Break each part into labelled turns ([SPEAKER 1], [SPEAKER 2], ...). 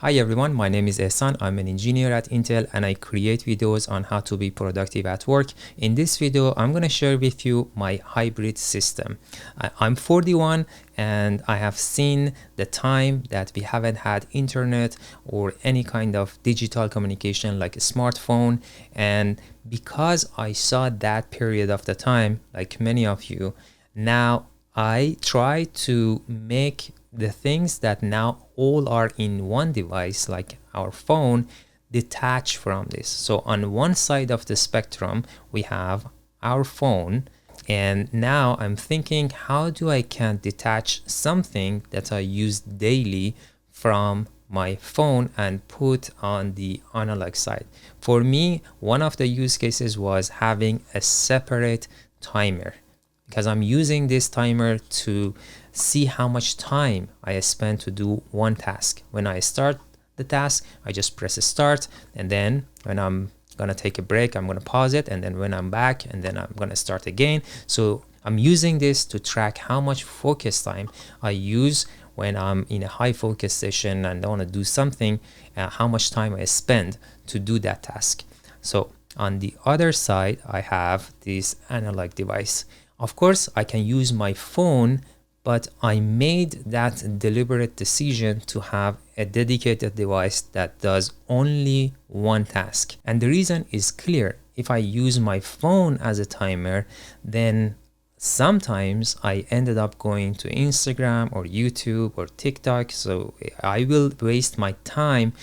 [SPEAKER 1] Hi everyone, my name is Ehsan. I'm an engineer at Intel and I create videos on how to be productive at work. In this video, I'm going to share with you my hybrid system. I'm 41 and I have seen the time that we haven't had internet or any kind of digital communication like a smartphone. And because I saw that period of the time, like many of you, now I try to make the things that now all are in one device, like our phone, detach from this. So on one side of the spectrum, we have our phone. And now I'm thinking, how do I can detach something that I use daily from my phone and put on the analog side? For me, one of the use cases was having a separate timer, because I'm using this timer to see how much time I spend to do one task. When I start the task, I just press start, and then when I'm gonna take a break, I'm gonna pause it, and then when I'm back, and then I'm gonna start again. So I'm using this to track how much focus time I use when I'm in a high focus session and I want to do something, how much time I spend to do that task. So on the other side, I have this analog device. Of course, I can use my phone, but I made that deliberate decision to have a dedicated device that does only one task. And the reason is clear. If I use my phone as a timer, then sometimes I ended up going to Instagram or YouTube or TikTok. So I will waste my time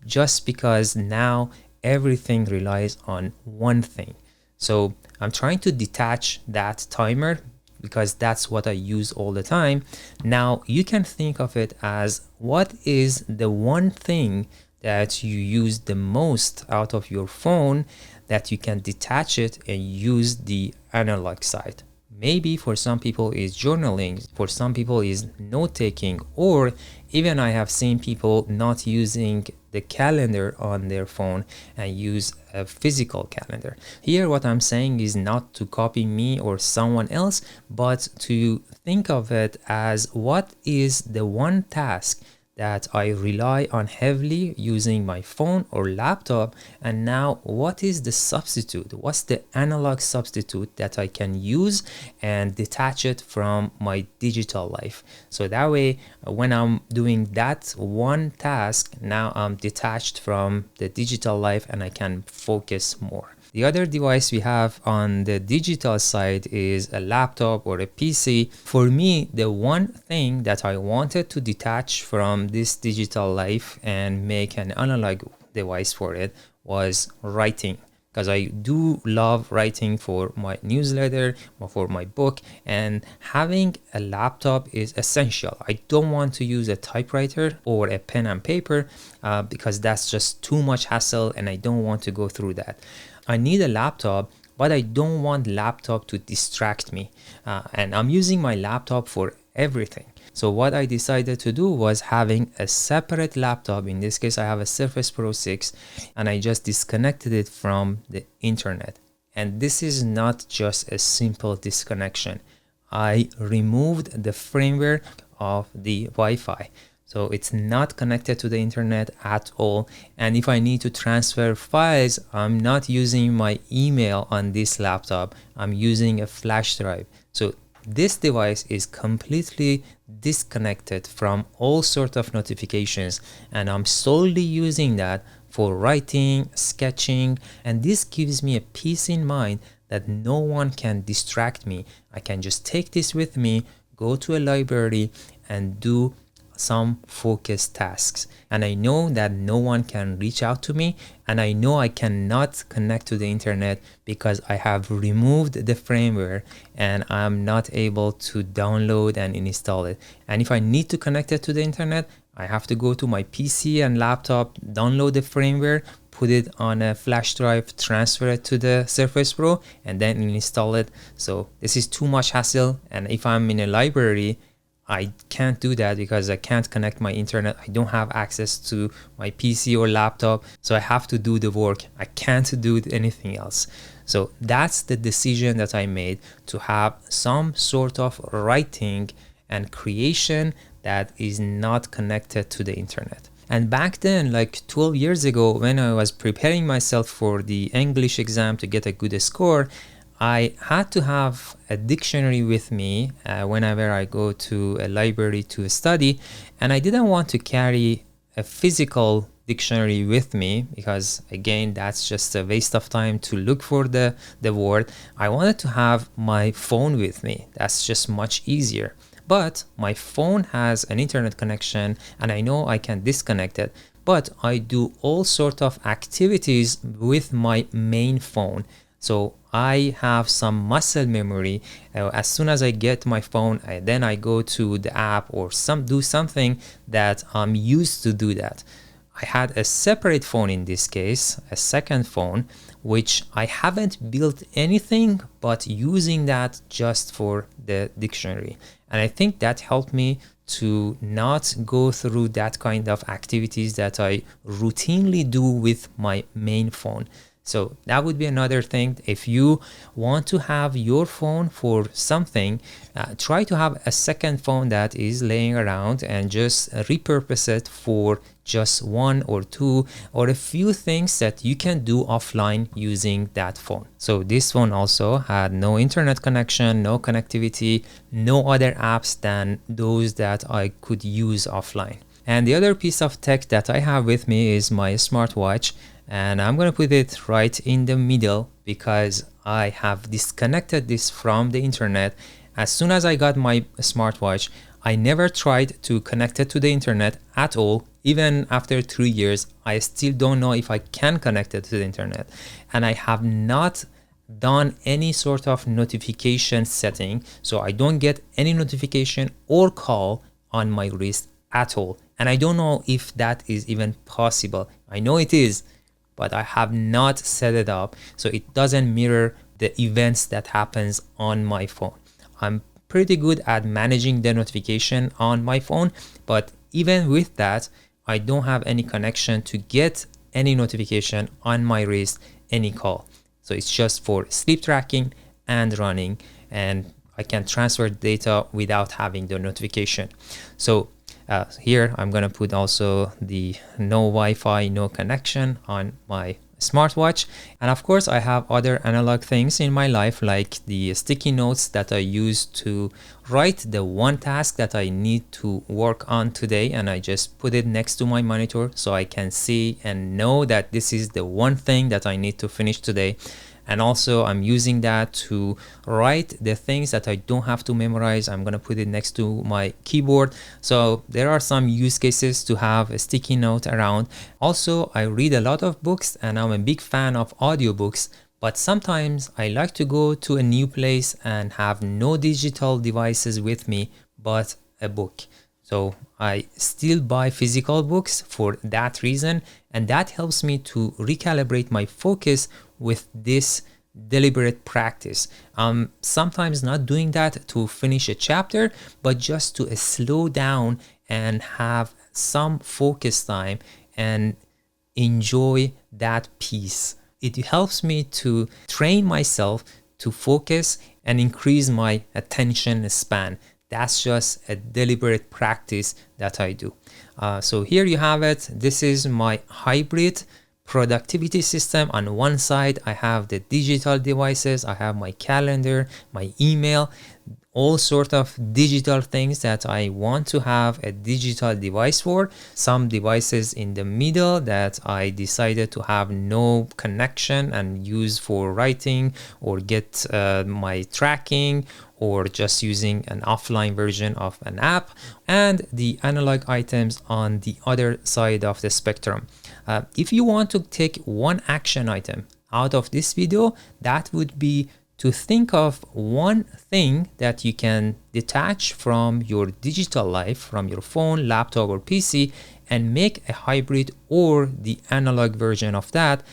[SPEAKER 1] just because now everything relies on one thing. So I'm trying to detach that timer because that's what I use all the time. Now you can think of it as, what is the one thing that you use the most out of your phone that you can detach it and use the analog side? Maybe for some people is journaling, for some people is note taking, or even I have seen people not using the calendar on their phone and use a physical calendar. Here what I'm saying is not to copy me or someone else, but to think of it as, what is the one task that I rely on heavily using my phone or laptop, and now what is the substitute? What's the analog substitute that I can use and detach it from my digital life? So that way, when I'm doing that one task, now I'm detached from the digital life and I can focus more. The other device we have on the digital side is a laptop or a PC. For me, the one thing that I wanted to detach from this digital life and make an analog device for it was writing, because I do love writing for my newsletter, for my book, and having a laptop is essential. I don't want to use a typewriter or a pen and paper because that's just too much hassle and I don't want to go through that. I need a laptop, but I don't want laptop to distract me. And I'm using my laptop for everything. So what I decided to do was having a separate laptop. In this case, I have a Surface Pro 6 and I just disconnected it from the internet. And this is not just a simple disconnection. I removed the firmware of the Wi-Fi. So it's not connected to the internet at all. And if I need to transfer files, I'm not using my email on this laptop. I'm using a flash drive. So this device is completely disconnected from all sorts of notifications, and I'm solely using that for writing, sketching, and this gives me a peace in mind that no one can distract me. I can just take this with me, go to a library, and do some focused tasks, and I know that no one can reach out to me, and I know I cannot connect to the internet because I have removed the firmware and I'm not able to download and install it. And if I need to connect it to the internet, I have to go to my PC and laptop, download the firmware, put it on a flash drive, transfer it to the Surface Pro, and then install it. So this is too much hassle, and if I'm in a library, I can't do that because I can't connect my internet. I don't have access to my PC or laptop, so I have to do the work. I can't do anything else. So that's the decision that I made, to have some sort of writing and creation that is not connected to the internet. And back then, like 12 years ago, when I was preparing myself for the English exam to get a good score, I had to have a dictionary with me whenever I go to a library to study, and I didn't want to carry a physical dictionary with me because, again, that's just a waste of time to look for the word. I wanted to have my phone with me. That's just much easier. But my phone has an internet connection and I know I can disconnect it, but I do all sorts of activities with my main phone. So I have some muscle memory. As soon as I get my phone, then I go to the app or do something that I'm used to do that. I had a separate phone in this case, a second phone, which I haven't built anything but using that just for the dictionary. And I think that helped me to not go through that kind of activities that I routinely do with my main phone. So that would be another thing. If you want to have your phone for something, try to have a second phone that is laying around and just repurpose it for just one or two or a few things that you can do offline using that phone. So this phone also had no internet connection, no connectivity, no other apps than those that I could use offline. And the other piece of tech that I have with me is my smartwatch. And I'm going to put it right in the middle because I have disconnected this from the internet. As soon as I got my smartwatch, I never tried to connect it to the internet at all. Even after 3 years, I still don't know if I can connect it to the internet. And I have not done any sort of notification setting. So I don't get any notification or call on my wrist at all. And I don't know if that is even possible. I know it is, but I have not set it up so it doesn't mirror the events that happens on my phone. I'm pretty good at managing the notification on my phone, but even with that, I don't have any connection to get any notification on my wrist, any call. So it's just for sleep tracking and running, and I can transfer data without having the notification. So here I'm gonna put also the no Wi-Fi, no connection on my smartwatch. And of course I have other analog things in my life like the sticky notes that I use to write the one task that I need to work on today, and I just put it next to my monitor so I can see and know that this is the one thing that I need to finish today. And also I'm using that to write the things that I don't have to memorize. I'm gonna put it next to my keyboard. So there are some use cases to have a sticky note around. Also, I read a lot of books and I'm a big fan of audiobooks, but sometimes I like to go to a new place and have no digital devices with me, but a book. So I still buy physical books for that reason, and that helps me to recalibrate my focus with this deliberate practice. Sometimes not doing that to finish a chapter, but just to slow down and have some focus time and enjoy that piece. It helps me to train myself to focus and increase my attention span. That's just a deliberate practice that I do. So here you have it. This is my hybrid productivity system. On one side, I have the digital devices. I have my calendar, my email, all sort of digital things that I want to have a digital device for. Some devices in the middle that I decided to have no connection and use for writing or get my tracking, or just using an offline version of an app, and the analog items on the other side of the spectrum. If you want to take one action item out of this video, that would be to think of one thing that you can detach from your digital life, from your phone, laptop, or PC, and make a hybrid or the analog version of that.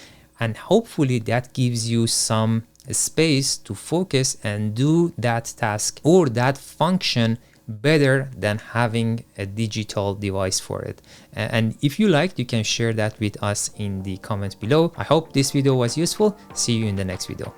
[SPEAKER 1] And hopefully that gives you some space to focus and do that task or that function better than having a digital device for it. And if you liked, you can share that with us in the comments below. I hope this video was useful. See you in the next video.